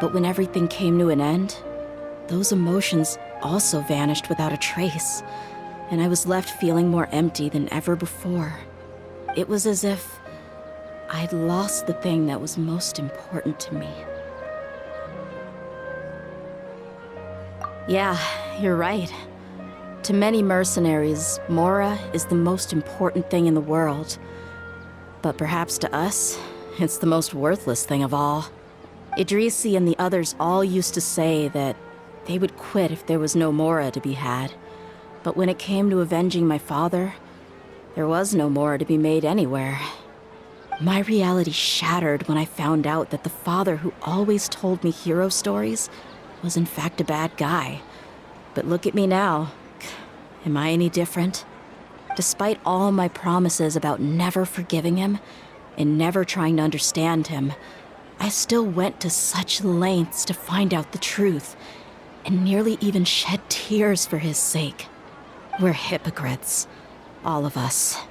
But when everything came to an end, those emotions also vanished without a trace, and I was left feeling more empty than ever before. It was as if I'd lost the thing that was most important to me. Yeah, you're right. To many mercenaries, Mora is the most important thing in the world. But perhaps to us, it's the most worthless thing of all. Idrisi and the others all used to say that they would quit if there was no Mora to be had. But when it came to avenging my father, there was no Mora to be made anywhere. My reality shattered when I found out that the father who always told me hero stories was in fact a bad guy. But look at me now. Am I any different? Despite all my promises about never forgiving him and never trying to understand him, I still went to such lengths to find out the truth, and nearly even shed tears for his sake. We're hypocrites, all of us.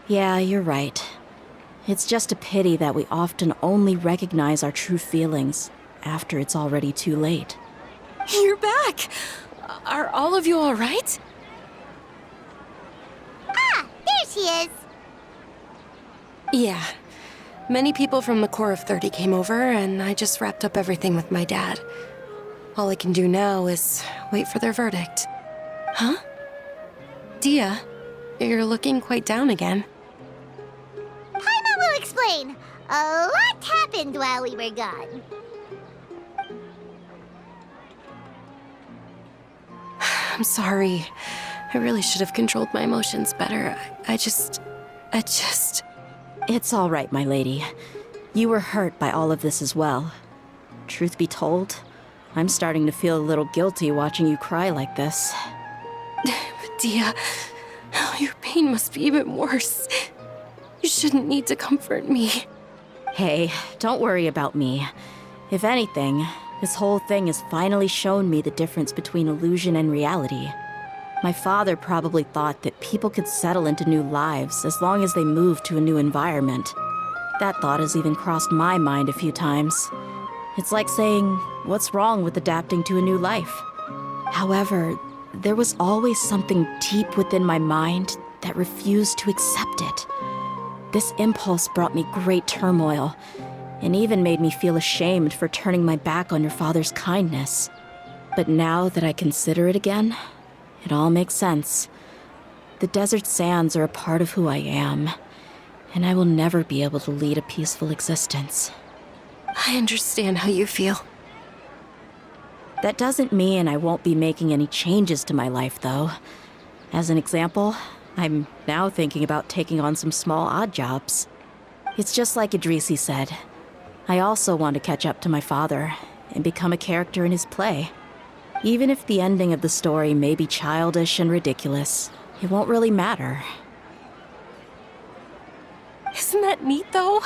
Yeah, you're right. It's just a pity that we often only recognize our true feelings after it's already too late. You're back! Are all of you all right? Ah, there she is! Yeah. Many people from the Corps of 30 came over, and I just wrapped up everything with my dad. All I can do now is wait for their verdict. Huh? Dehya, you're looking quite down again. Paimon will explain. A lot happened while we were gone. I'm sorry. I really should have controlled my emotions better. I just... It's all right, my lady. You were hurt by all of this as well. Truth be told, I'm starting to feel a little guilty watching you cry like this. But Dehya, your pain must be even worse. You shouldn't need to comfort me. Hey, don't worry about me. If anything, this whole thing has finally shown me the difference between illusion and reality. My father probably thought that people could settle into new lives as long as they moved to a new environment. That thought has even crossed my mind a few times. It's like saying, what's wrong with adapting to a new life? However, there was always something deep within my mind that refused to accept it. This impulse brought me great turmoil, and even made me feel ashamed for turning my back on your father's kindness. But now that I consider it again, it all makes sense. The desert sands are a part of who I am, and I will never be able to lead a peaceful existence. I understand how you feel. That doesn't mean I won't be making any changes to my life, though. As an example, I'm now thinking about taking on some small odd jobs. It's just like Idrisi said. I also want to catch up to my father and become a character in his play. Even if the ending of the story may be childish and ridiculous, it won't really matter. Isn't that neat, though?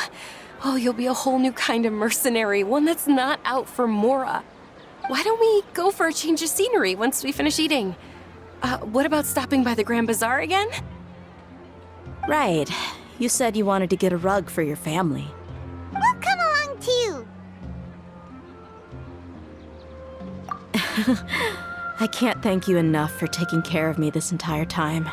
Oh, you'll be a whole new kind of mercenary, one that's not out for Mora. Why don't we go for a change of scenery once we finish eating? What about stopping by the Grand Bazaar again? Right. You said you wanted to get a rug for your family. We'll come along too. I can't thank you enough for taking care of me this entire time.